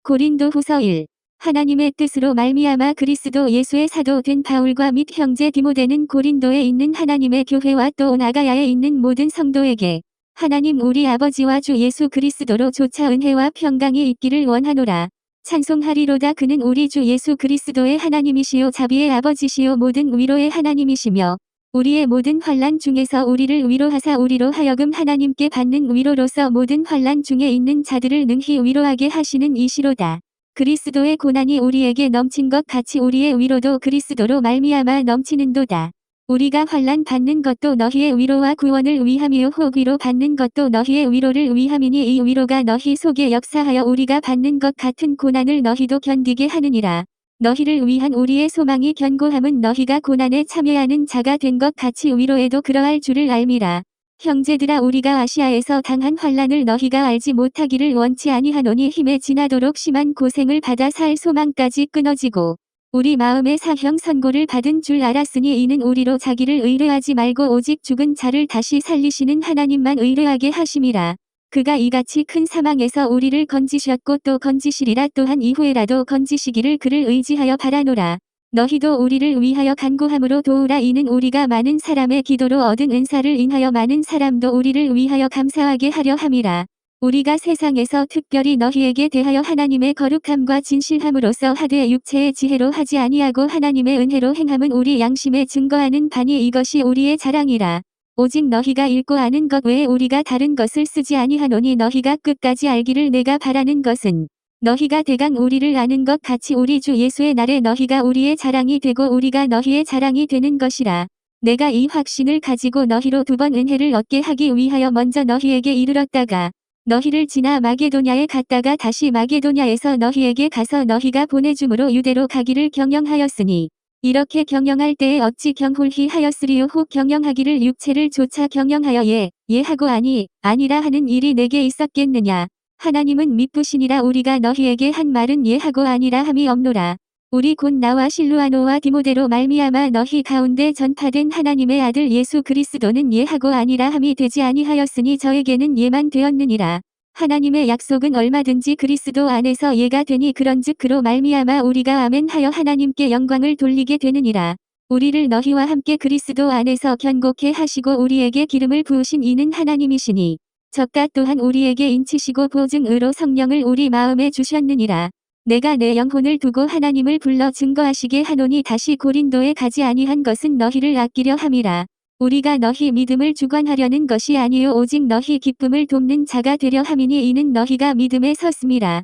고린도후서 1. 하나님의 뜻으로 말미암아 그리스도 예수의 사도 된 바울과 및 형제 디모데는 고린도에 있는 하나님의 교회와 또 온 아가야에 있는 모든 성도에게 하나님 우리 아버지와 주 예수 그리스도로 조차 은혜와 평강이 있기를 원하노라. 찬송하리로다. 그는 우리 주 예수 그리스도의 하나님이시요 자비의 아버지시요 모든 위로의 하나님이시며 우리의 모든 환난 중에서 우리를 위로하사 우리로 하여금 하나님께 받는 위로로서 모든 환난 중에 있는 자들을 능히 위로하게 하시는 이시로다. 그리스도의 고난이 우리에게 넘친 것 같이 우리의 위로도 그리스도로 말미암아 넘치는도다. 우리가 환난 받는 것도 너희의 위로와 구원을 위함이요 혹 위로 받는 것도 너희의 위로를 위함이니 이 위로가 너희 속에 역사하여 우리가 받는 것 같은 고난을 너희도 견디게 하느니라. 너희를 위한 우리의 소망이 견고함은 너희가 고난에 참여하는 자가 된 것 같이 위로에도 그러할 줄을 알미라. 형제들아 우리가 아시아에서 당한 환난을 너희가 알지 못하기를 원치 아니하노니 힘에 지나도록 심한 고생을 받아 살 소망까지 끊어지고 우리 마음의 사형 선고를 받은 줄 알았으니 이는 우리로 자기를 의뢰하지 말고 오직 죽은 자를 다시 살리시는 하나님만 의뢰하게 하심이라. 그가 이같이 큰 사망에서 우리를 건지셨고 또 건지시리라. 또한 이후에라도 건지시기를 그를 의지하여 바라노라. 너희도 우리를 위하여 간구함으로 도우라. 이는 우리가 많은 사람의 기도로 얻은 은사를 인하여 많은 사람도 우리를 위하여 감사하게 하려 함이라. 우리가 세상에서 특별히 너희에게 대하여 하나님의 거룩함과 진실함으로써 하되 육체의 지혜로 하지 아니하고 하나님의 은혜로 행함은 우리 양심에 증거하는 바니 이것이 우리의 자랑이라. 오직 너희가 읽고 아는 것 외에 우리가 다른 것을 쓰지 아니하노니 너희가 끝까지 알기를 내가 바라는 것은 너희가 대강 우리를 아는 것 같이 우리 주 예수의 날에 너희가 우리의 자랑이 되고 우리가 너희의 자랑이 되는 것이라. 내가 이 확신을 가지고 너희로 2번 은혜를 얻게 하기 위하여 먼저 너희에게 이르렀다가 너희를 지나 마게도냐에 갔다가 다시 마게도냐에서 너희에게 가서 너희가 보내줌으로 유대로 가기를 경영하였으니 이렇게 경영할 때에 어찌 경홀히 하였으리요 혹 경영하기를 육체를 좇아 경영하여 예 하고 아니라 하는 일이 내게 있었겠느냐. 하나님은 미쁘시니라. 우리가 너희에게 한 말은 예 하고 아니라 함이 없노라. 우리 곧 나와 실루아노와 디모데로 말미암아 너희 가운데 전파된 하나님의 아들 예수 그리스도는 예 하고 아니라 함이 되지 아니하였으니 저에게는 예만 되었느니라. 하나님의 약속은 얼마든지 그리스도 안에서 예가 되니 그런즉 그로 말미암아 우리가 아멘하여 하나님께 영광을 돌리게 되느니라. 우리를 너희와 함께 그리스도 안에서 견고케 하시고 우리에게 기름을 부으신 이는 하나님이시니 저가 또한 우리에게 인치시고 보증으로 성령을 우리 마음에 주셨느니라. 내가 내 영혼을 두고 하나님을 불러 증거하시게 하노니 다시 고린도에 가지 아니한 것은 너희를 아끼려 함이라. 우리가 너희 믿음을 주관하려는 것이 아니요 오직 너희 기쁨을 돕는 자가 되려 함이니 이는 너희가 믿음에 섰음이라.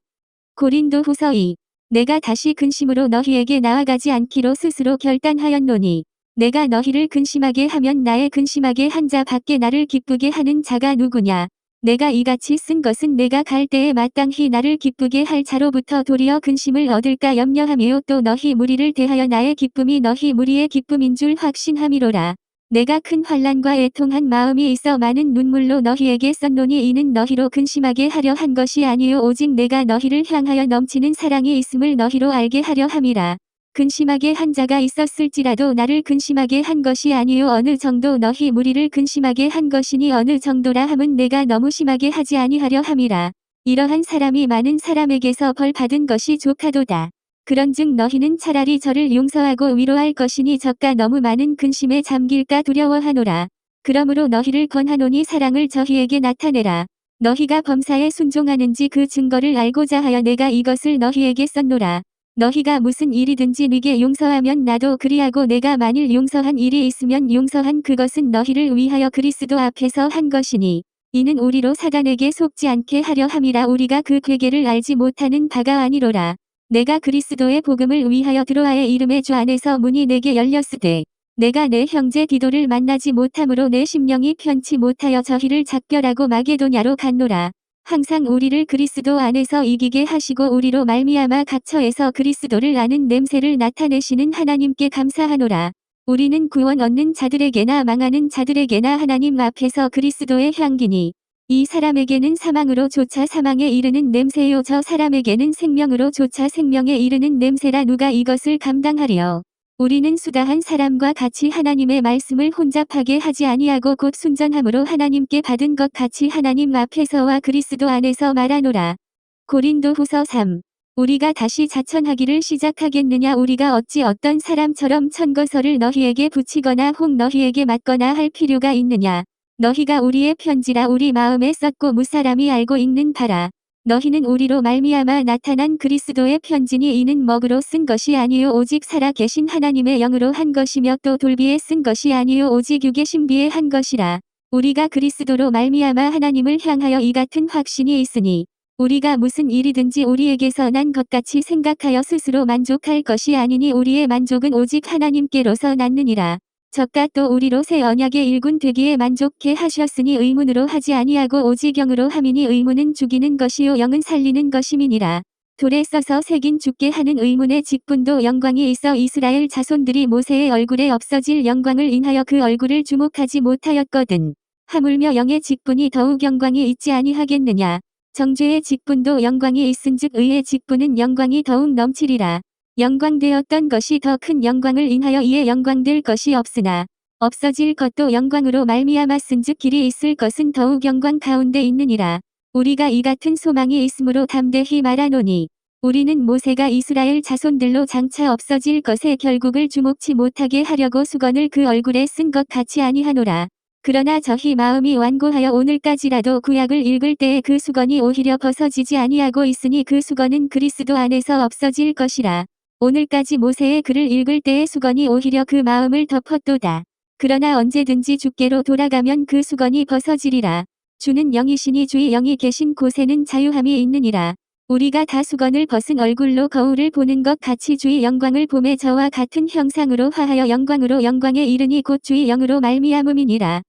고린도후서 2. 내가 다시 근심으로 너희에게 나아가지 않기로 스스로 결단하였노니 내가 너희를 근심하게 하면 나의 근심하게 한 자 밖에 나를 기쁘게 하는 자가 누구냐. 내가 이같이 쓴 것은 내가 갈 때에 마땅히 나를 기쁘게 할 자로부터 도리어 근심을 얻을까 염려하며 또 너희 무리를 대하여 나의 기쁨이 너희 무리의 기쁨인 줄 확신함이로라. 내가 큰 환난과 애통한 마음이 있어 많은 눈물로 너희에게 썼노니 이는 너희로 근심하게 하려 한 것이 아니요 오직 내가 너희를 향하여 넘치는 사랑이 있음을 너희로 알게 하려 함이라. 근심하게 한 자가 있었을지라도 나를 근심하게 한 것이 아니요 어느 정도 너희 무리를 근심하게 한 것이니 어느 정도라 함은 내가 너무 심하게 하지 아니하려 함이라. 이러한 사람이 많은 사람에게서 벌 받은 것이 족하도다. 그런즉 너희는 차라리 저를 용서하고 위로할 것이니 저가 너무 많은 근심에 잠길까 두려워하노라. 그러므로 너희를 권하노니 사랑을 저희에게 나타내라. 너희가 범사에 순종하는지 그 증거를 알고자 하여 내가 이것을 너희에게 썼노라. 너희가 무슨 일이든지 네게 용서하면 나도 그리하고 내가 만일 용서한 일이 있으면 용서한 그것은 너희를 위하여 그리스도 앞에서 한 것이니 이는 우리로 사단에게 속지 않게 하려 함이라. 우리가 그 괴계를 알지 못하는 바가 아니로라. 내가 그리스도의 복음을 위하여 드로아의 이름의 주 안에서 문이 내게 열렸으되 내가 내 형제 디도를 만나지 못함으로 내 심령이 편치 못하여 저희를 작별하고 마게도냐로 갔노라. 항상 우리를 그리스도 안에서 이기게 하시고 우리로 말미암아 각처에서 그리스도를 아는 냄새를 나타내시는 하나님께 감사하노라. 우리는 구원 얻는 자들에게나 망하는 자들에게나 하나님 앞에서 그리스도의 향기니 이 사람에게는 사망으로 조차 사망에 이르는 냄새요 저 사람에게는 생명으로 조차 생명에 이르는 냄새라. 누가 이것을 감당하리요. 우리는 수다한 사람과 같이 하나님의 말씀을 혼잡하게 하지 아니하고 곧 순전함으로 하나님께 받은 것 같이 하나님 앞에서와 그리스도 안에서 말하노라. 고린도후서 3. 우리가 다시 자천하기를 시작하겠느냐. 우리가 어찌 어떤 사람처럼 천거설을 너희에게 붙이거나 혹 너희에게 맞거나 할 필요가 있느냐. 너희가 우리의 편지라 우리 마음에 썼고 무사람이 알고 있는 바라. 너희는 우리로 말미암아 나타난 그리스도의 편지니 이는 먹으로 쓴 것이 아니요 오직 살아 계신 하나님의 영으로 한 것이며 또 돌비에 쓴 것이 아니요 오직 육의 신비에 한 것이라. 우리가 그리스도로 말미암아 하나님을 향하여 이 같은 확신이 있으니 우리가 무슨 일이든지 우리에게서 난 것같이 생각하여 스스로 만족할 것이 아니니 우리의 만족은 오직 하나님께로서 났느니라. 저가 또 우리로 새 언약의 일군 되기에 만족해 하셨으니 의문으로 하지 아니하고 오직 영으로 함이니 의문은 죽이는 것이요 영은 살리는 것임이니라. 돌에 써서 새긴 죽게 하는 의문의 직분도 영광이 있어 이스라엘 자손들이 모세의 얼굴에 없어질 영광을 인하여 그 얼굴을 주목하지 못하였거든. 하물며 영의 직분이 더욱 영광이 있지 아니하겠느냐. 정죄의 직분도 영광이 있은즉 의의 직분은 영광이 더욱 넘치리라. 영광되었던 것이 더 큰 영광을 인하여 이에 영광될 것이 없으나 없어질 것도 영광으로 말미암았은즉 길이 있을 것은 더욱 영광 가운데 있느니라. 우리가 이 같은 소망이 있으므로 담대히 말하노니 우리는 모세가 이스라엘 자손들로 장차 없어질 것에 결국을 주목치 못하게 하려고 수건을 그 얼굴에 쓴 것 같이 아니하노라. 그러나 저희 마음이 완고하여 오늘까지라도 구약을 읽을 때에 그 수건이 오히려 벗어지지 아니하고 있으니 그 수건은 그리스도 안에서 없어질 것이라. 오늘까지 모세의 글을 읽을 때의 수건이 오히려 그 마음을 덮었도다. 그러나 언제든지 주께로 돌아가면 그 수건이 벗어지리라. 주는 영이시니 주의 영이 계신 곳에는 자유함이 있느니라. 우리가 다 수건을 벗은 얼굴로 거울을 보는 것 같이 주의 영광을 봄에 저와 같은 형상으로 화하여 영광으로 영광에 이르니 곧 주의 영으로 말미암음이니라.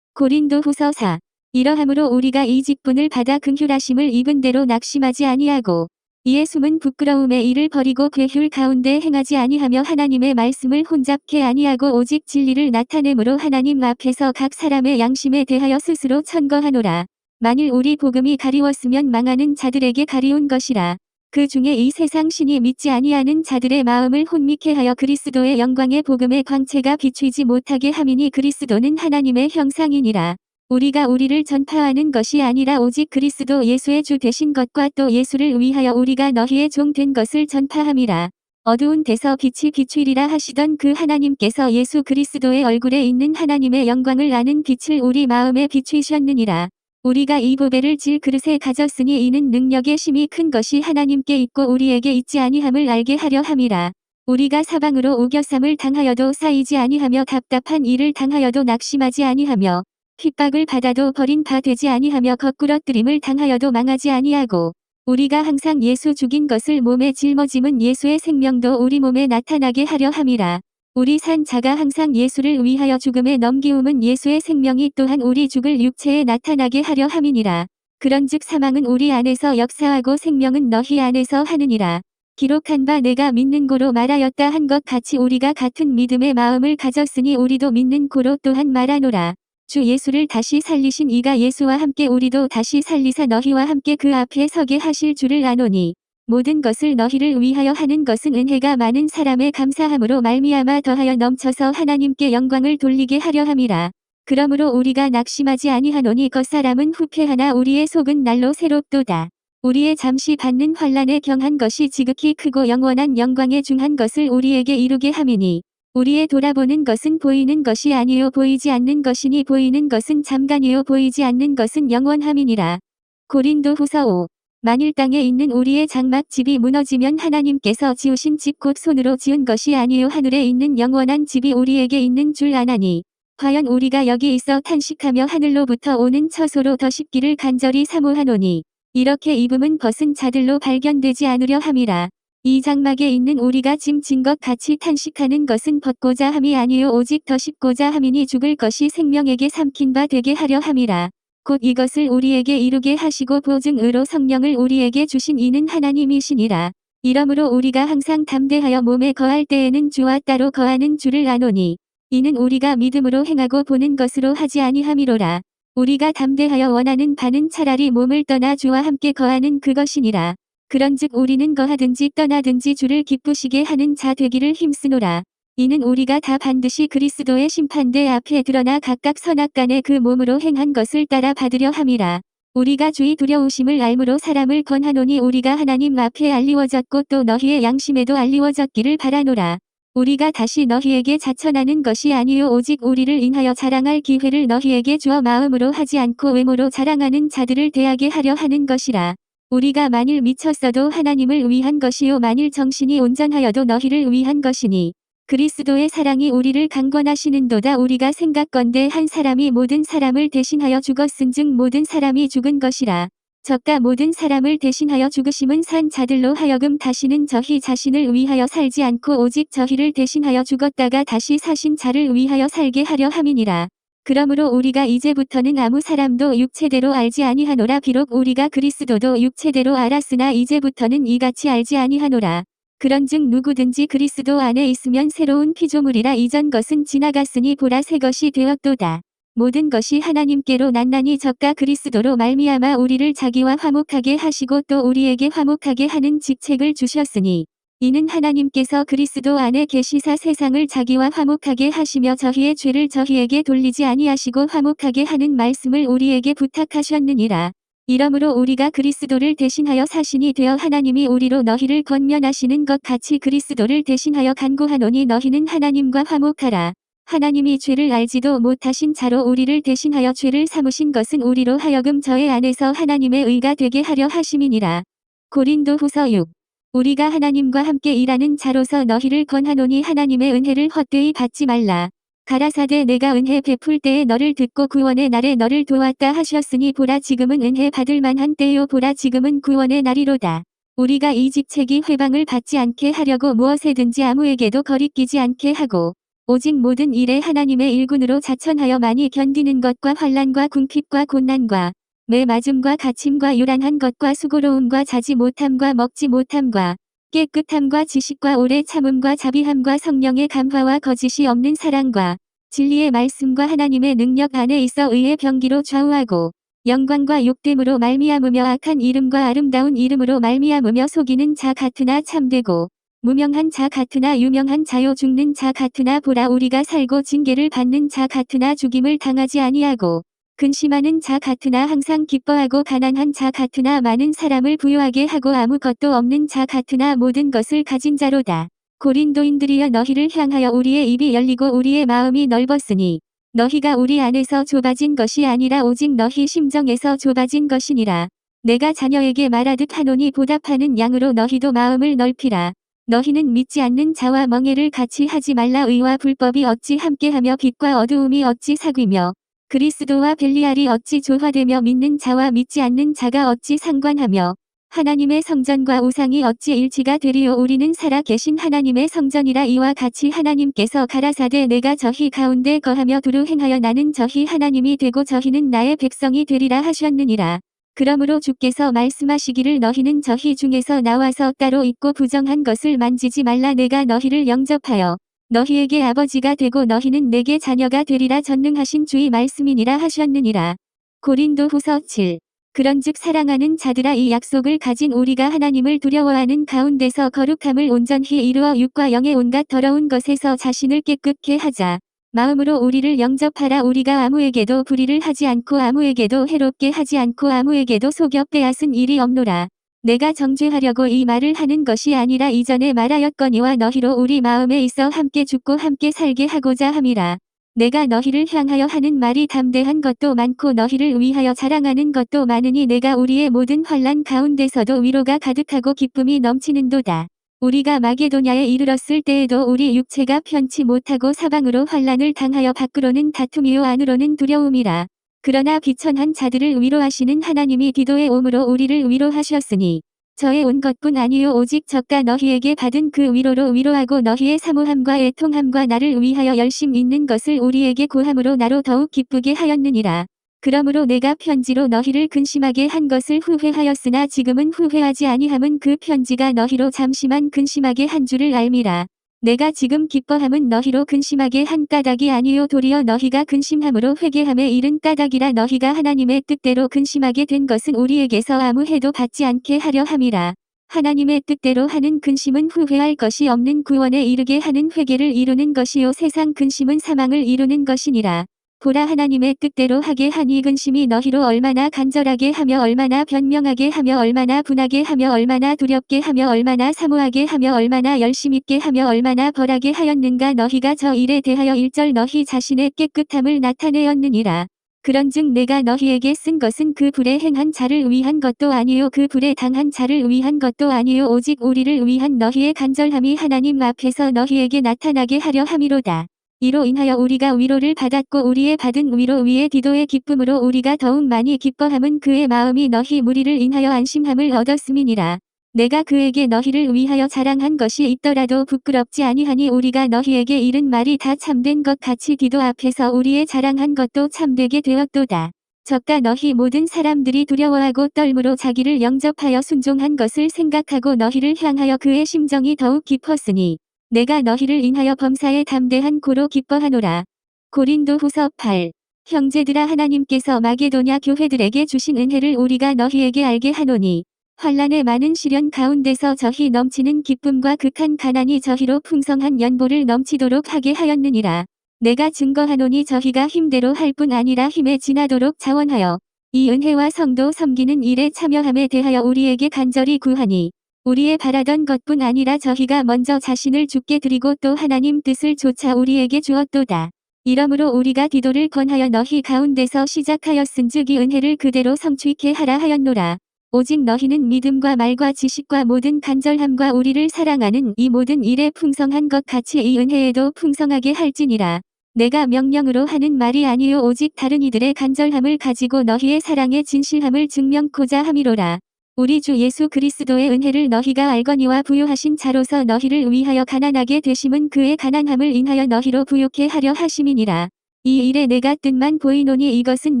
고린도후서 4. 이러함으로 우리가 이 직분을 받아 긍휼하심을 입은 대로 낙심하지 아니하고 이에 숨은 부끄러움의 일을 버리고 괴휼 가운데 행하지 아니하며 하나님의 말씀을 혼잡케 아니하고 오직 진리를 나타내므로 하나님 앞에서 각 사람의 양심에 대하여 스스로 천거하노라. 만일 우리 복음이 가리웠으면 망하는 자들에게 가리운 것이라. 그 중에 이 세상 신이 믿지 아니하는 자들의 마음을 혼미케 하여 그리스도의 영광의 복음의 광채가 비추이지 못하게 함이니 그리스도는 하나님의 형상이니라. 우리가 우리를 전파하는 것이 아니라 오직 그리스도 예수의 주 되신 것과 또 예수를 위하여 우리가 너희의 종 된 것을 전파함이라. 어두운 데서 빛이 비추이리라 하시던 그 하나님께서 예수 그리스도의 얼굴에 있는 하나님의 영광을 아는 빛을 우리 마음에 비추이셨느니라. 우리가 이 보배를 질 그릇에 가졌으니 이는 능력의 심이 큰 것이 하나님께 있고 우리에게 있지 아니함을 알게 하려 함이라. 우리가 사방으로 우겨쌈을 당하여도 쌓이지 아니하며 답답한 일을 당하여도 낙심하지 아니하며 핍박을 받아도 버린 바 되지 아니하며 거꾸러뜨림을 당하여도 망하지 아니하고 우리가 항상 예수 죽인 것을 몸에 짊어짐은 예수의 생명도 우리 몸에 나타나게 하려 함이라. 우리 산 자가 항상 예수를 위하여 죽음에 넘기움은 예수의 생명이 또한 우리 죽을 육체에 나타나게 하려 함이니라. 그런즉 사망은 우리 안에서 역사하고 생명은 너희 안에서 하느니라. 기록한 바 내가 믿는 고로 말하였다 한 것 같이 우리가 같은 믿음의 마음을 가졌으니 우리도 믿는 고로 또한 말하노라. 주 예수를 다시 살리신 이가 예수와 함께 우리도 다시 살리사 너희와 함께 그 앞에 서게 하실 줄을 아노니 모든 것을 너희를 위하여 하는 것은 은혜가 많은 사람의 감사함으로 말미암아 더하여 넘쳐서 하나님께 영광을 돌리게 하려 함이라. 그러므로 우리가 낙심하지 아니하노니 겉사람은 후패하나 우리의 속은 날로 새롭도다. 우리의 잠시 받는 환난에 경한 것이 지극히 크고 영원한 영광에 중한 것을 우리에게 이루게 함이니 우리의 돌아보는 것은 보이는 것이 아니요 보이지 않는 것이니 보이는 것은 잠깐이요 보이지 않는 것은 영원함이니라. 고린도후서 5. 만일 땅에 있는 우리의 장막 집이 무너지면 하나님께서 지으신 집 곧 손으로 지은 것이 아니요 하늘에 있는 영원한 집이 우리에게 있는 줄 아나니 과연 우리가 여기 있어 탄식하며 하늘로부터 오는 처소로 더 쉽기를 간절히 사모하노니 이렇게 입음은 벗은 자들로 발견되지 않으려 함이라. 이 장막에 있는 우리가 짐 진 것 같이 탄식하는 것은 벗고자 함이 아니요 오직 더 씹고자 함이니 죽을 것이 생명에게 삼킨 바 되게 하려 함이라. 곧 이것을 우리에게 이루게 하시고 보증으로 성령을 우리에게 주신 이는 하나님이시니라. 이러므로 우리가 항상 담대하여 몸에 거할 때에는 주와 따로 거하는 줄을 아노니 이는 우리가 믿음으로 행하고 보는 것으로 하지 아니함이로라. 우리가 담대하여 원하는 바는 차라리 몸을 떠나 주와 함께 거하는 그것이니라. 그런즉 우리는 거하든지 떠나든지 주를 기쁘시게 하는 자 되기를 힘쓰노라. 이는 우리가 다 반드시 그리스도의 심판대 앞에 드러나 각각 선악간에 그 몸으로 행한 것을 따라 받으려 함이라. 우리가 주의 두려우심을 알므로 사람을 권하노니 우리가 하나님 앞에 알리워졌고 또 너희의 양심에도 알리워졌기를 바라노라. 우리가 다시 너희에게 자천하는 것이 아니요 오직 우리를 인하여 자랑할 기회를 너희에게 주어 마음으로 하지 않고 외모로 자랑하는 자들을 대하게 하려 하는 것이라. 우리가 만일 미쳤어도 하나님을 위한 것이요 만일 정신이 온전하여도 너희를 위한 것이니 그리스도의 사랑이 우리를 강권하시는도다. 우리가 생각건대 한 사람이 모든 사람을 대신하여 죽었은즉 모든 사람이 죽은 것이라. 저가 모든 사람을 대신하여 죽으심은 산 자들로 하여금 다시는 저희 자신을 위하여 살지 않고 오직 저희를 대신하여 죽었다가 다시 사신 자를 위하여 살게 하려 함이니라. 그러므로 우리가 이제부터는 아무 사람도 육체대로 알지 아니하노라. 비록 우리가 그리스도도 육체대로 알았으나 이제부터는 이같이 알지 아니하노라. 그런즉 누구든지 그리스도 안에 있으면 새로운 피조물이라. 이전 것은 지나갔으니 보라 새 것이 되었도다. 모든 것이 하나님께로 났나니 저가 그리스도로 말미암아 우리를 자기와 화목하게 하시고 또 우리에게 화목하게 하는 직책을 주셨으니 이는 하나님께서 그리스도 안에 계시사 세상을 자기와 화목하게 하시며 저희의 죄를 저희에게 돌리지 아니하시고 화목하게 하는 말씀을 우리에게 부탁하셨느니라. 이러므로 우리가 그리스도를 대신하여 사신이 되어 하나님이 우리로 너희를 권면하시는 것 같이 그리스도를 대신하여 간구하노니 너희는 하나님과 화목하라. 하나님이 죄를 알지도 못하신 자로 우리를 대신하여 죄를 삼으신 것은 우리로 하여금 저의 안에서 하나님의 의가 되게 하려 하심이니라. 고린도후서 6. 우리가 하나님과 함께 일하는 자로서 너희를 권하노니 하나님의 은혜를 헛되이 받지 말라. 가라사대 내가 은혜 베풀 때에 너를 듣고 구원의 날에 너를 도왔다 하셨으니 보라 지금은 은혜 받을 만한 때요 보라 지금은 구원의 날이로다. 우리가 이 직책이 회방을 받지 않게 하려고 무엇에든지 아무에게도 거리끼지 않게 하고 오직 모든 일에 하나님의 일군으로 자천하여 많이 견디는 것과 환난과 궁핍과 곤난과 매 맞음과 갇힘과 요란한 것과 수고로움과 자지 못함과 먹지 못함과 깨끗함과 지식과 오래 참음과 자비함과 성령의 감화와 거짓이 없는 사랑과 진리의 말씀과 하나님의 능력 안에 있어 의의 병기로 좌우하고 영광과 욕됨으로 말미암으며 악한 이름과 아름다운 이름으로 말미암으며 속이는 자 같으나 참되고 무명한 자 같으나 유명한 자요 죽는 자 같으나 보라 우리가 살고 징계를 받는 자 같으나 죽임을 당하지 아니하고 근심하는 자 같으나 항상 기뻐하고 가난한 자 같으나 많은 사람을 부유하게 하고 아무것도 없는 자 같으나 모든 것을 가진 자로다. 고린도인들이여 너희를 향하여 우리의 입이 열리고 우리의 마음이 넓었으니 너희가 우리 안에서 좁아진 것이 아니라 오직 너희 심정에서 좁아진 것이니라. 내가 자녀에게 말하듯 하노니 보답하는 양으로 너희도 마음을 넓히라. 너희는 믿지 않는 자와 멍해를 같이 하지 말라. 의와 불법이 어찌 함께하며 빛과 어두움이 어찌 사귀며 그리스도와 벨리알이 어찌 조화되며 믿는 자와 믿지 않는 자가 어찌 상관하며 하나님의 성전과 우상이 어찌 일치가 되리요. 우리는 살아 계신 하나님의 성전이라. 이와 같이 하나님께서 가라사대 내가 저희 가운데 거하며 두루 행하여 나는 저희 하나님이 되고 저희는 나의 백성이 되리라 하셨느니라. 그러므로 주께서 말씀하시기를 너희는 저희 중에서 나와서 따로 있고 부정한 것을 만지지 말라. 내가 너희를 영접하여 너희에게 아버지가 되고 너희는 내게 자녀가 되리라. 전능하신 주의 말씀이니라 하셨느니라. 고린도후서 7. 그런즉 사랑하는 자들아 이 약속을 가진 우리가 하나님을 두려워하는 가운데서 거룩함을 온전히 이루어 육과 영의 온갖 더러운 것에서 자신을 깨끗게 하자. 마음으로 우리를 영접하라. 우리가 아무에게도 불의를 하지 않고 아무에게도 해롭게 하지 않고 아무에게도 속여 빼앗은 일이 없노라. 내가 정죄하려고 이 말을 하는 것이 아니라 이전에 말하였거니와 너희로 우리 마음에 있어 함께 죽고 함께 살게 하고자 함이라. 내가 너희를 향하여 하는 말이 담대한 것도 많고 너희를 위하여 자랑하는 것도 많으니 내가 우리의 모든 환난 가운데서도 위로가 가득하고 기쁨이 넘치는도다. 우리가 마게도냐에 이르렀을 때에도 우리 육체가 편치 못하고 사방으로 환난을 당하여 밖으로는 다툼이요 안으로는 두려움이라. 그러나 비천한 자들을 위로하시는 하나님이 디도에 오므로 우리를 위로하셨으니 저의 온 것뿐 아니요 오직 저가 너희에게 받은 그 위로로 위로하고 너희의 사모함과 애통함과 나를 위하여 열심 있는 것을 우리에게 고함으로 나로 더욱 기쁘게 하였느니라. 그러므로 내가 편지로 너희를 근심하게 한 것을 후회하였으나 지금은 후회하지 아니함은 그 편지가 너희로 잠시만 근심하게 한 줄을 알미라. 내가 지금 기뻐함은 너희로 근심하게 한 까닭이 아니요 도리어 너희가 근심함으로 회개함에 이른 까닭이라. 너희가 하나님의 뜻대로 근심하게 된 것은 우리에게서 아무 해도 받지 않게 하려 함이라. 하나님의 뜻대로 하는 근심은 후회할 것이 없는 구원에 이르게 하는 회개를 이루는 것이요 세상 근심은 사망을 이루는 것이니라. 보라 하나님의 뜻대로 하게 하니 근심이 너희로 얼마나 간절하게 하며 얼마나 변명하게 하며 얼마나 분하게 하며 얼마나 두렵게 하며 얼마나 사모하게 하며 얼마나 열심있게 하며 얼마나 벌하게 하였는가. 너희가 저 일에 대하여 1절 너희 자신의 깨끗함을 나타내었느니라. 그런즉 내가 너희에게 쓴 것은 그 불에 행한 자를 위한 것도 아니요 그 불에 당한 자를 위한 것도 아니요 오직 우리를 위한 너희의 간절함이 하나님 앞에서 너희에게 나타나게 하려 함이로다. 이로 인하여 우리가 위로를 받았고 우리의 받은 위로 위에 디도의 기쁨으로 우리가 더욱 많이 기뻐함은 그의 마음이 너희 무리를 인하여 안심함을 얻었음이니라. 내가 그에게 너희를 위하여 자랑한 것이 있더라도 부끄럽지 아니하니 우리가 너희에게 이른 말이 다 참된 것 같이 디도 앞에서 우리의 자랑한 것도 참되게 되었도다. 저가 너희 모든 사람들이 두려워하고 떨므로 자기를 영접하여 순종한 것을 생각하고 너희를 향하여 그의 심정이 더욱 깊었으니 내가 너희를 인하여 범사에 담대한 고로 기뻐하노라. 고린도후서 8. 형제들아 하나님께서 마게도냐 교회들에게 주신 은혜를 우리가 너희에게 알게 하노니 환난의 많은 시련 가운데서 저희 넘치는 기쁨과 극한 가난이 저희로 풍성한 연보를 넘치도록 하게 하였느니라. 내가 증거하노니 저희가 힘대로 할 뿐 아니라 힘에 지나도록 자원하여 이 은혜와 성도 섬기는 일에 참여함에 대하여 우리에게 간절히 구하니 우리의 바라던 것뿐 아니라 저희가 먼저 자신을 주께 드리고 또 하나님 뜻을 조차 우리에게 주었도다. 이러므로 우리가 디도를 권하여 너희 가운데서 시작하였은즉 이 은혜를 그대로 성취케 하라 하였노라. 오직 너희는 믿음과 말과 지식과 모든 간절함과 우리를 사랑하는 이 모든 일에 풍성한 것 같이 이 은혜에도 풍성하게 할지니라. 내가 명령으로 하는 말이 아니요 오직 다른 이들의 간절함을 가지고 너희의 사랑의 진실함을 증명코자 함이로라. 우리 주 예수 그리스도의 은혜를 너희가 알거니와 부요하신 자로서 너희를 위하여 가난하게 되심은 그의 가난함을 인하여 너희로 부요케 하려 하심이니라. 이 일에 내가 뜻만 보이노니 이것은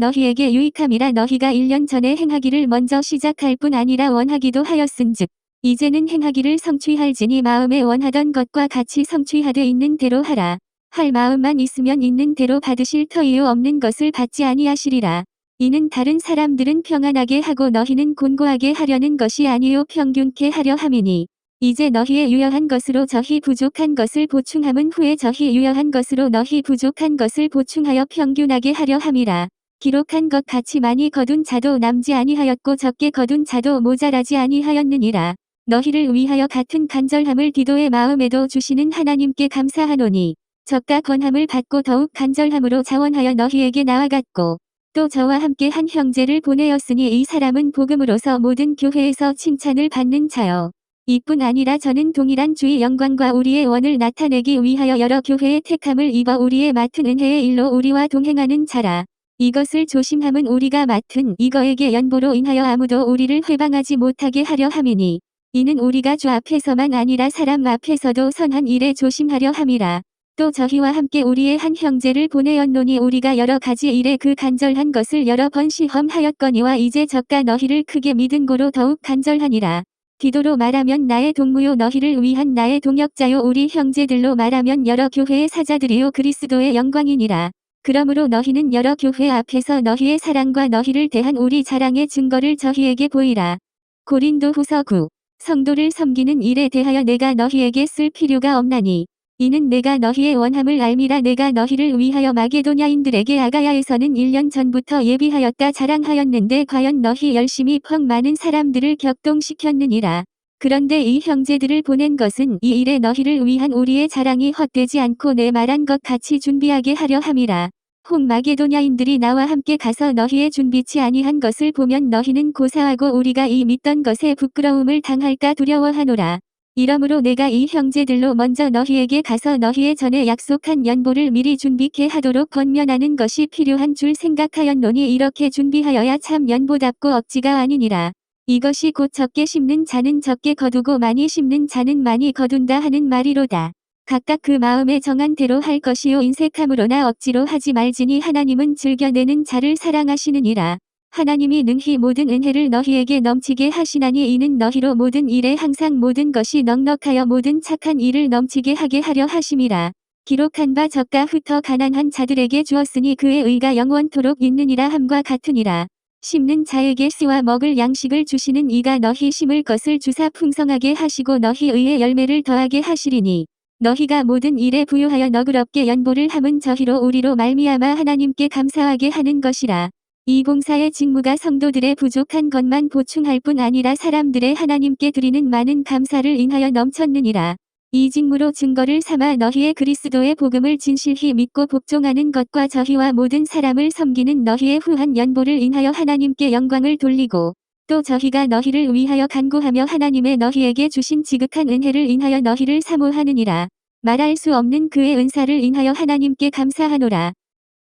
너희에게 유익함이라. 너희가 1년 전에 행하기를 먼저 시작할 뿐 아니라 원하기도 하였은즉 이제는 행하기를 성취할지니 마음에 원하던 것과 같이 성취하되 있는 대로 하라. 할 마음만 있으면 있는 대로 받으실 터이요 없는 것을 받지 아니하시리라. 이는 다른 사람들은 평안하게 하고 너희는 곤고하게 하려는 것이 아니요 평균케 하려 함이니 이제 너희의 유여한 것으로 저희 부족한 것을 보충함은 후에 저희 유여한 것으로 너희 부족한 것을 보충하여 평균하게 하려 함이라. 기록한 것 같이 많이 거둔 자도 남지 아니하였고 적게 거둔 자도 모자라지 아니하였느니라. 너희를 위하여 같은 간절함을 디도의 마음에도 주시는 하나님께 감사하노니 저가 권함을 받고 더욱 간절함으로 자원하여 너희에게 나아갔고 또 저와 함께 한 형제를 보내었으니 이 사람은 복음으로서 모든 교회에서 칭찬을 받는 자요. 이뿐 아니라 저는 동일한 주의 영광과 우리의 원을 나타내기 위하여 여러 교회의 택함을 입어 우리의 맡은 은혜의 일로 우리와 동행하는 자라. 이것을 조심함은 우리가 맡은 이거에게 연보로 인하여 아무도 우리를 회방하지 못하게 하려 함이니 이는 우리가 주 앞에서만 아니라 사람 앞에서도 선한 일에 조심하려 함이라. 또 저희와 함께 우리의 한 형제를 보내었노니 우리가 여러 가지 일에 그 간절한 것을 여러 번 시험하였거니와 이제 저가 너희를 크게 믿은 고로 더욱 간절하니라. 디도로 말하면 나의 동무요 너희를 위한 나의 동역자요 우리 형제들로 말하면 여러 교회의 사자들이요 그리스도의 영광이니라. 그러므로 너희는 여러 교회 앞에서 너희의 사랑과 너희를 대한 우리 자랑의 증거를 저희에게 보이라. 고린도후서 9. 성도를 섬기는 일에 대하여 내가 너희에게 쓸 필요가 없나니 이는 내가 너희의 원함을 알미라. 내가 너희를 위하여 마게도냐인들에게 아가야에서는 1년 전부터 예비하였다 자랑하였는데 과연 너희 열심히 펑 많은 사람들을 격동시켰느니라. 그런데 이 형제들을 보낸 것은 이 일에 너희를 위한 우리의 자랑이 헛되지 않고 내 말한 것 같이 준비하게 하려 함이라. 혹 마게도냐인들이 나와 함께 가서 너희의 준비치 아니한 것을 보면 너희는 고사하고 우리가 이 믿던 것에 부끄러움을 당할까 두려워하노라. 이러므로 내가 이 형제들로 먼저 너희에게 가서 너희의 전에 약속한 연보를 미리 준비케 하도록 권면하는 것이 필요한 줄 생각하였노니 이렇게 준비하여야 참 연보답고 억지가 아니니라. 이것이 곧 적게 심는 자는 적게 거두고 많이 심는 자는 많이 거둔다 하는 말이로다. 각각 그 마음에 정한 대로 할 것이요 인색함으로나 억지로 하지 말지니 하나님은 즐겨내는 자를 사랑하시느니라. 하나님이 능히 모든 은혜를 너희에게 넘치게 하시나니 이는 너희로 모든 일에 항상 모든 것이 넉넉하여 모든 착한 일을 넘치게 하게 하려 하심이라. 기록한 바 저가 흩어 가난한 자들에게 주었으니 그의 의가 영원토록 있느니라 함과 같으니라. 심는 자에게 씨와 먹을 양식을 주시는 이가 너희 심을 것을 주사 풍성하게 하시고 너희 의의 열매를 더하게 하시리니 너희가 모든 일에 부요하여 너그럽게 연보를 함은 저희로 우리로 말미암아 하나님께 감사하게 하는 것이라. 이 봉사의 직무가 성도들의 부족한 것만 보충할 뿐 아니라 사람들의 하나님께 드리는 많은 감사를 인하여 넘쳤느니라. 이 직무로 증거를 삼아 너희의 그리스도의 복음을 진실히 믿고 복종하는 것과 저희와 모든 사람을 섬기는 너희의 후한 연보를 인하여 하나님께 영광을 돌리고 또 저희가 너희를 위하여 간구하며 하나님의 너희에게 주신 지극한 은혜를 인하여 너희를 사모하느니라. 말할 수 없는 그의 은사를 인하여 하나님께 감사하노라.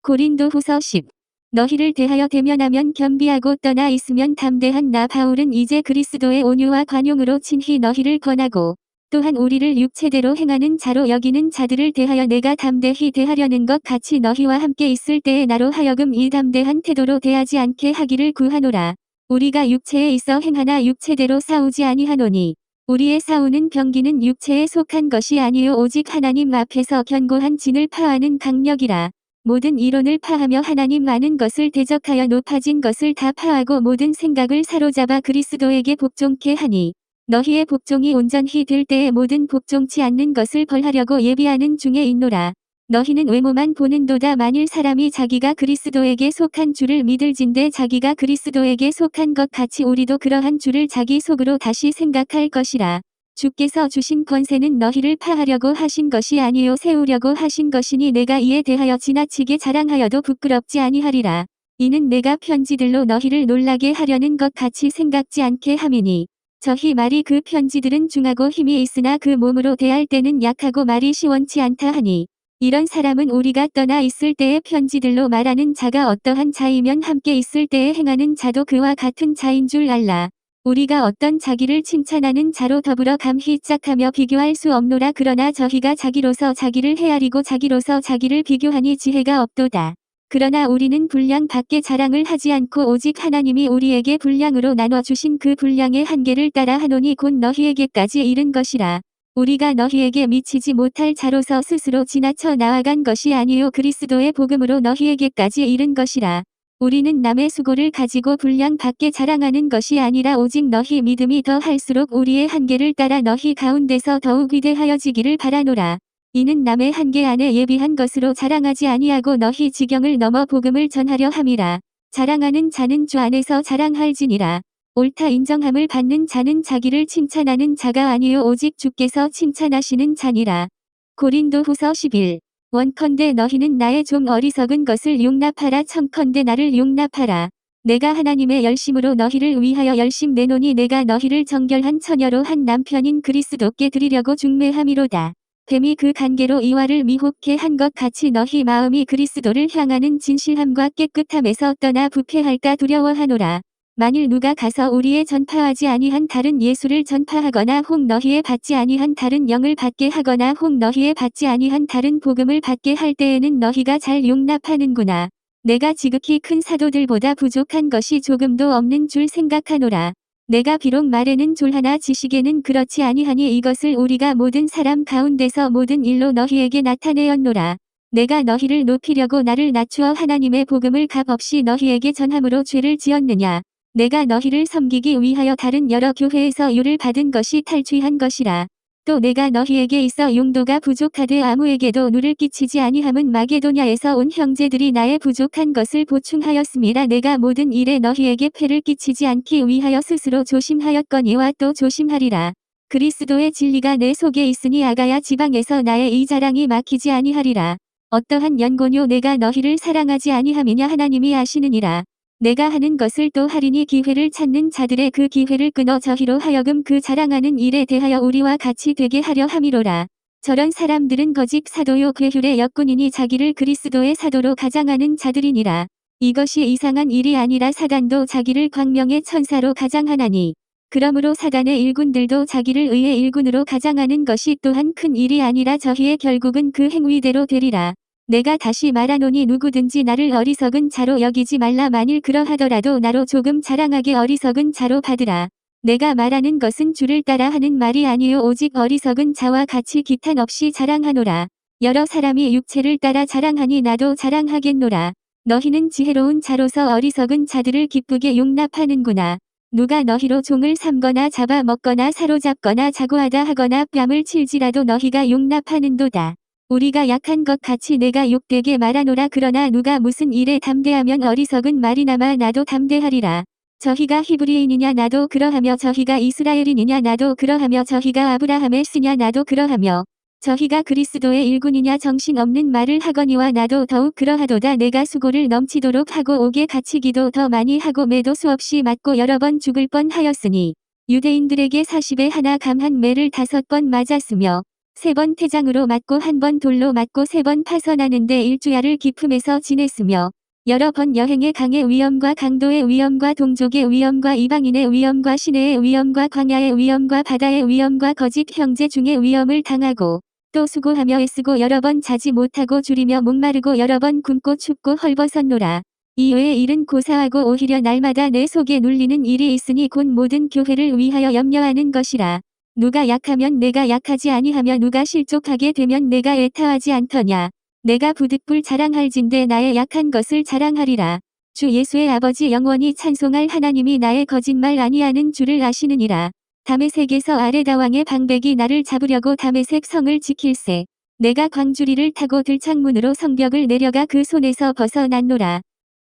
고린도후서 10. 너희를 대하여 대면하면 겸비하고 떠나 있으면 담대한 나 바울은 이제 그리스도의 온유와 관용으로 친히 너희를 권하고 또한 우리를 육체대로 행하는 자로 여기는 자들을 대하여 내가 담대히 대하려는 것 같이 너희와 함께 있을 때에 나로 하여금 이 담대한 태도로 대하지 않게 하기를 구하노라. 우리가 육체에 있어 행하나 육체대로 싸우지 아니하노니 우리의 싸우는 병기는 육체에 속한 것이 아니요 오직 하나님 앞에서 견고한 진을 파하는 강력이라. 모든 이론을 파하며 하나님 많은 것을 대적하여 높아진 것을 다 파하고 모든 생각을 사로잡아 그리스도에게 복종케 하니 너희의 복종이 온전히 될 때에 모든 복종치 않는 것을 벌하려고 예비하는 중에 있노라. 너희는 외모만 보는도다. 만일 사람이 자기가 그리스도에게 속한 줄을 믿을진대 자기가 그리스도에게 속한 것 같이 우리도 그러한 줄을 자기 속으로 다시 생각할 것이라. 주께서 주신 권세는 너희를 파하려고 하신 것이 아니요 세우려고 하신 것이니 내가 이에 대하여 지나치게 자랑하여도 부끄럽지 아니하리라. 이는 내가 편지들로 너희를 놀라게 하려는 것 같이 생각지 않게 함이니 저희 말이 그 편지들은 중하고 힘이 있으나 그 몸으로 대할 때는 약하고 말이 시원치 않다 하니 이런 사람은 우리가 떠나 있을 때의 편지들로 말하는 자가 어떠한 자이면 함께 있을 때에 행하는 자도 그와 같은 자인 줄 알라. 우리가 어떤 자기를 칭찬하는 자로 더불어 감히 짝하며 비교할 수 없노라. 그러나 저희가 자기로서 자기를 헤아리고 자기로서 자기를 비교하니 지혜가 없도다. 그러나 우리는 분량 밖에 자랑을 하지 않고 오직 하나님이 우리에게 분량으로 나눠주신 그 분량의 한계를 따라 하노니 곧 너희에게까지 이른 것이라. 우리가 너희에게 미치지 못할 자로서 스스로 지나쳐 나아간 것이 아니요 그리스도의 복음으로 너희에게까지 이른 것이라. 우리는 남의 수고를 가지고 분량 밖에 자랑하는 것이 아니라 오직 너희 믿음이 더할수록 우리의 한계를 따라 너희 가운데서 더욱 위대하여지기를 바라노라. 이는 남의 한계 안에 예비한 것으로 자랑하지 아니하고 너희 지경을 넘어 복음을 전하려 함이라. 자랑하는 자는 주 안에서 자랑할지니라. 옳다 인정함을 받는 자는 자기를 칭찬하는 자가 아니요 오직 주께서 칭찬하시는 자니라. 고린도후서 11. 원컨대 너희는 나의 좀 어리석은 것을 용납하라. 청컨대 나를 용납하라. 내가 하나님의 열심으로 너희를 위하여 열심 내노니 내가 너희를 정결한 처녀로 한 남편인 그리스도께 드리려고 중매함이로다. 뱀이 그 간계로 이와를 미혹해 한 것 같이 너희 마음이 그리스도를 향하는 진실함과 깨끗함에서 떠나 부패할까 두려워하노라. 만일 누가 가서 우리의 전파하지 아니한 다른 예수를 전파하거나 혹 너희의 받지 아니한 다른 영을 받게 하거나 혹 너희의 받지 아니한 다른 복음을 받게 할 때에는 너희가 잘 용납하는구나. 내가 지극히 큰 사도들보다 부족한 것이 조금도 없는 줄 생각하노라. 내가 비록 말에는 졸하나 지식에는 그렇지 아니하니 이것을 우리가 모든 사람 가운데서 모든 일로 너희에게 나타내었노라. 내가 너희를 높이려고 나를 낮추어 하나님의 복음을 값없이 너희에게 전함으로 죄를 지었느냐. 내가 너희를 섬기기 위하여 다른 여러 교회에서 유를 받은 것이 탈취한 것이라. 또 내가 너희에게 있어 용도가 부족하되 아무에게도 누를 끼치지 아니함은 마게도냐에서 온 형제들이 나의 부족한 것을 보충하였음이라. 내가 모든 일에 너희에게 폐를 끼치지 않기 위하여 스스로 조심하였거니와 또 조심하리라. 그리스도의 진리가 내 속에 있으니 아가야 지방에서 나의 이 자랑이 막히지 아니하리라. 어떠한 연고뇨 내가 너희를 사랑하지 아니함이냐 하나님이 아시느니라. 내가 하는 것을 또 하리니 기회를 찾는 자들의 그 기회를 끊어 저희로 하여금 그 자랑하는 일에 대하여 우리와 같이 되게 하려 함이로라. 저런 사람들은 거짓 사도요 괴휼의 역군이니 자기를 그리스도의 사도로 가장하는 자들이니라. 이것이 이상한 일이 아니라 사단도 자기를 광명의 천사로 가장하나니. 그러므로 사단의 일군들도 자기를 의의 일군으로 가장하는 것이 또한 큰 일이 아니라 저희의 결국은 그 행위대로 되리라. 내가 다시 말하노니 누구든지 나를 어리석은 자로 여기지 말라. 만일 그러하더라도 나로 조금 자랑하게 어리석은 자로 받으라. 내가 말하는 것은 주를 따라 하는 말이 아니요 오직 어리석은 자와 같이 기탄 없이 자랑하노라. 여러 사람이 육체를 따라 자랑하니 나도 자랑하겠노라. 너희는 지혜로운 자로서 어리석은 자들을 기쁘게 용납하는구나. 누가 너희로 종을 삼거나 잡아먹거나 사로잡거나 자고하다 하거나 뺨을 칠지라도 너희가 용납하는도다. 우리가 약한 것 같이 내가 욕되게 말하노라. 그러나 누가 무슨 일에 담대하면 어리석은 말이나마 나도 담대하리라. 저희가 히브리인이냐 나도 그러하며 저희가 이스라엘인이냐 나도 그러하며 저희가 아브라함의 씨냐 나도 그러하며 저희가 그리스도의 일꾼이냐 정신없는 말을 하거니와 나도 더욱 그러하도다. 내가 수고를 넘치도록 하고 옥에 갇히기도 더 많이 하고 매도 수없이 맞고 여러 번 죽을 뻔하였으니 유대인들에게 40에 하나 감한 매를 5번 맞았으며 3번 태장으로 맞고 1번 돌로 맞고 3번 파선하는데 1주야를 기품에서 지냈으며 여러 번 여행의 강의 위험과 강도의 위험과 동족의 위험과 이방인의 위험과 시내의 위험과 광야의 위험과 바다의 위험과 거짓 형제 중의 위험을 당하고 또 수고하며 애쓰고 여러 번 자지 못하고 줄이며 목마르고 여러 번 굶고 춥고 헐벗었노라. 이외의 일은 고사하고 오히려 날마다 내 속에 눌리는 일이 있으니 곧 모든 교회를 위하여 염려하는 것이라. 누가 약하면 내가 약하지 아니하며 누가 실족하게 되면 내가 애타하지 않더냐. 내가 부득불 자랑할진대 나의 약한 것을 자랑하리라. 주 예수의 아버지 영원히 찬송할 하나님이 나의 거짓말 아니하는 줄을 아시느니라. 다메섹에서 아레다왕의 방백이 나를 잡으려고 다메섹 성을 지킬세. 내가 광주리를 타고 들창문으로 성벽을 내려가 그 손에서 벗어났노라.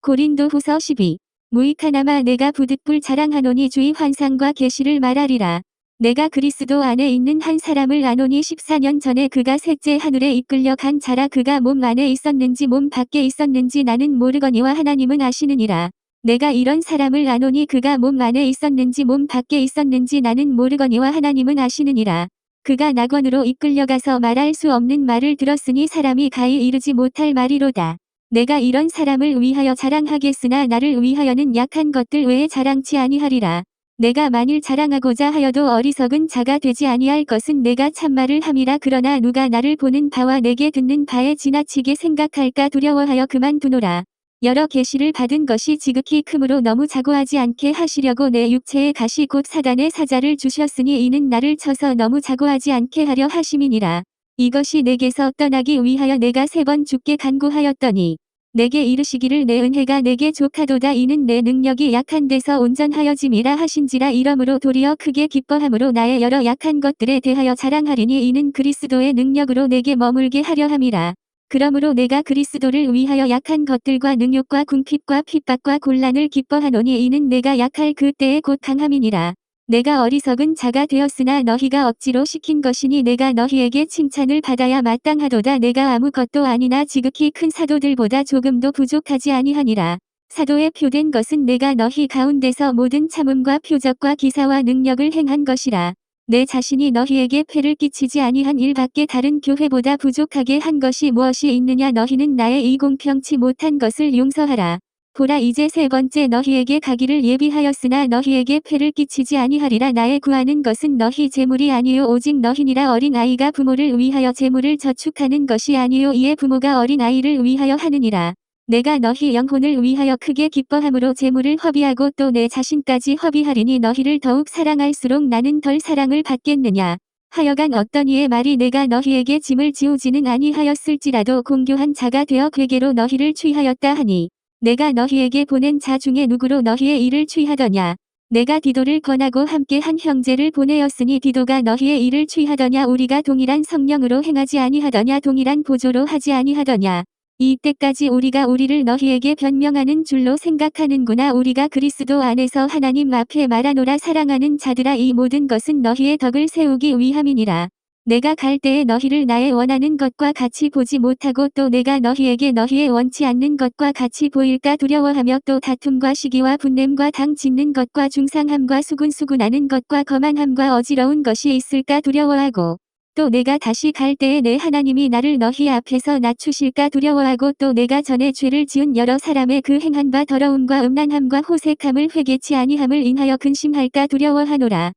고린도후서 12. 무익하나마 내가 부득불 자랑하노니 주의 환상과 계시를 말하리라. 내가 그리스도 안에 있는 한 사람을 아노니 14년 전에 그가 셋째 하늘에 이끌려 간 자라. 그가 몸 안에 있었는지 몸 밖에 있었는지 나는 모르거니와 하나님은 아시느니라. 내가 이런 사람을 아노니 그가 몸 안에 있었는지 몸 밖에 있었는지 나는 모르거니와 하나님은 아시느니라. 그가 낙원으로 이끌려가서 말할 수 없는 말을 들었으니 사람이 가히 이르지 못할 말이로다. 내가 이런 사람을 위하여 자랑하겠으나 나를 위하여는 약한 것들 외에 자랑치 아니하리라. 내가 만일 자랑하고자 하여도 어리석은 자가 되지 아니할 것은 내가 참말을 함이라. 그러나 누가 나를 보는 바와 내게 듣는 바에 지나치게 생각할까 두려워하여 그만두노라. 여러 계시를 받은 것이 지극히 크므로 너무 자고하지 않게 하시려고 내 육체의 가시 곧 사단의 사자를 주셨으니 이는 나를 쳐서 너무 자고하지 않게 하려 하심이니라. 이것이 내게서 떠나기 위하여 내가 3번 주께 간구하였더니 내게 이르시기를 내 은혜가 내게 족하도다. 이는 내 능력이 약한 데서 온전하여짐이라 하신지라. 이러므로 도리어 크게 기뻐함으로 나의 여러 약한 것들에 대하여 자랑하리니 이는 그리스도의 능력으로 내게 머물게 하려 함이라. 그러므로 내가 그리스도를 위하여 약한 것들과 능욕과 궁핍과 핍박과 곤란을 기뻐하노니 이는 내가 약할 그 때에 곧 강함이니라. 내가 어리석은 자가 되었으나 너희가 억지로 시킨 것이니 내가 너희에게 칭찬을 받아야 마땅하도다. 내가 아무것도 아니나 지극히 큰 사도들보다 조금도 부족하지 아니하니라. 사도에 표된 것은 내가 너희 가운데서 모든 참음과 표적과 기사와 능력을 행한 것이라. 내 자신이 너희에게 폐를 끼치지 아니한 일밖에 다른 교회보다 부족하게 한 것이 무엇이 있느냐. 너희는 나의 이 공평치 못한 것을 용서하라. 보라 이제 3번째 너희에게 가기를 예비하였으나 너희에게 폐를 끼치지 아니하리라. 나의 구하는 것은 너희 재물이 아니요 오직 너희니라. 어린 아이가 부모를 위하여 재물을 저축하는 것이 아니요 이에 부모가 어린 아이를 위하여 하느니라. 내가 너희 영혼을 위하여 크게 기뻐함으로 재물을 허비하고 또 내 자신까지 허비하리니 너희를 더욱 사랑할수록 나는 덜 사랑을 받겠느냐. 하여간 어떤 이의 말이 내가 너희에게 짐을 지우지는 아니하였을지라도 공교한 자가 되어 괴계로 너희를 취하였다 하니 내가 너희에게 보낸 자 중에 누구로 너희의 일을 취하더냐. 내가 디도를 권하고 함께 한 형제를 보내었으니 디도가 너희의 일을 취하더냐. 우리가 동일한 성령으로 행하지 아니하더냐. 동일한 보조로 하지 아니하더냐. 이때까지 우리가 우리를 너희에게 변명하는 줄로 생각하는구나. 우리가 그리스도 안에서 하나님 앞에 말하노라. 사랑하는 자들아 이 모든 것은 너희의 덕을 세우기 위함이니라. 내가 갈 때에 너희를 나의 원하는 것과 같이 보지 못하고 또 내가 너희에게 너희의 원치 않는 것과 같이 보일까 두려워하며 또 다툼과 시기와 분냄과 당 짓는 것과 중상함과 수군수군하는 것과 거만함과 어지러운 것이 있을까 두려워하고 또 내가 다시 갈 때에 내 하나님이 나를 너희 앞에서 낮추실까 두려워하고 또 내가 전에 죄를 지은 여러 사람의 그 행한 바 더러움과 음란함과 호색함을 회개치 아니함을 인하여 근심할까 두려워하노라.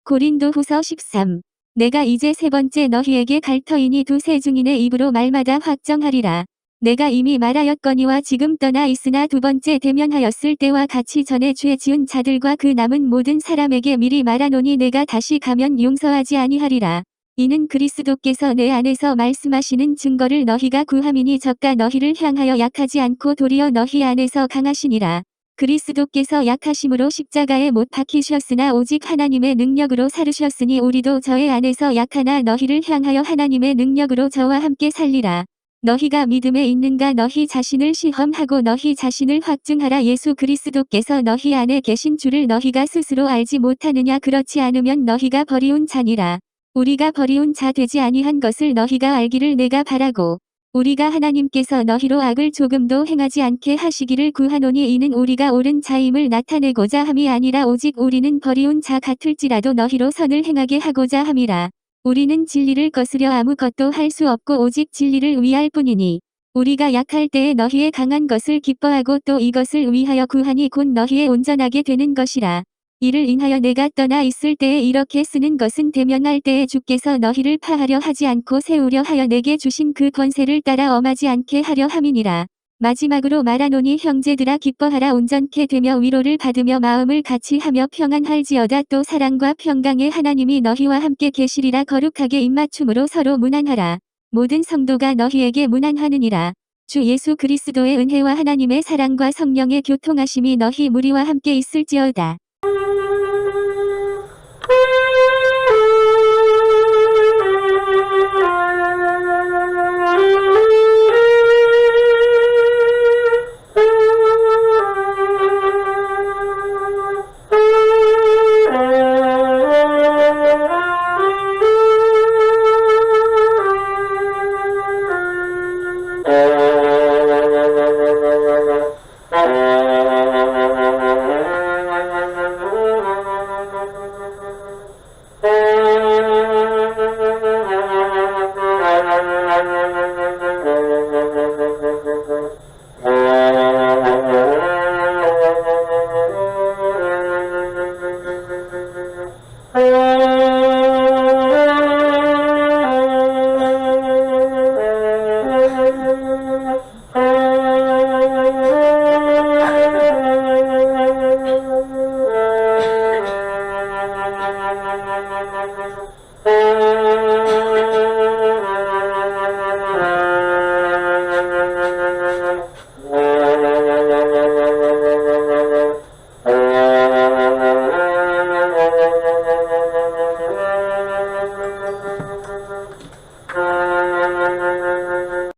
고린도후서 13. 내가 이제 3번째 너희에게 갈 터이니 두세 증인의 입으로 말마다 확정하리라. 내가 이미 말하였거니와 지금 떠나 있으나 2번째 대면하였을 때와 같이 전에 죄 지은 자들과 그 남은 모든 사람에게 미리 말하노니 내가 다시 가면 용서하지 아니하리라. 이는 그리스도께서 내 안에서 말씀하시는 증거를 너희가 구함이니 저가 너희를 향하여 약하지 않고 도리어 너희 안에서 강하시니라. 그리스도께서 약하심으로 십자가에 못 박히셨으나 오직 하나님의 능력으로 살으셨으니 우리도 저의 안에서 약하나 너희를 향하여 하나님의 능력으로 저와 함께 살리라. 너희가 믿음에 있는가 너희 자신을 시험하고 너희 자신을 확증하라. 예수 그리스도께서 너희 안에 계신 줄을 너희가 스스로 알지 못하느냐. 그렇지 않으면 너희가 버리운 자니라. 우리가 버리운 자 되지 아니한 것을 너희가 알기를 내가 바라고 우리가 하나님께서 너희로 악을 조금도 행하지 않게 하시기를 구하노니 이는 우리가 옳은 자임을 나타내고자 함이 아니라 오직 우리는 버리운 자 같을지라도 너희로 선을 행하게 하고자 함이라. 우리는 진리를 거스려 아무것도 할 수 없고 오직 진리를 위할 뿐이니 우리가 약할 때에 너희의 강한 것을 기뻐하고 또 이것을 위하여 구하니 곧 너희의 온전하게 되는 것이라. 이를 인하여 내가 떠나 있을 때에 이렇게 쓰는 것은 대면할 때에 주께서 너희를 파하려 하지 않고 세우려 하여 내게 주신 그 권세를 따라 엄하지 않게 하려 함이니라. 마지막으로 말하노니 형제들아 기뻐하라. 온전케 되며 위로를 받으며 마음을 같이 하며 평안할지어다. 또 사랑과 평강의 하나님이 너희와 함께 계시리라. 거룩하게 입맞춤으로 서로 문안하라. 모든 성도가 너희에게 문안하느니라. 주 예수 그리스도의 은혜와 하나님의 사랑과 성령의 교통하심이 너희 무리와 함께 있을지어다.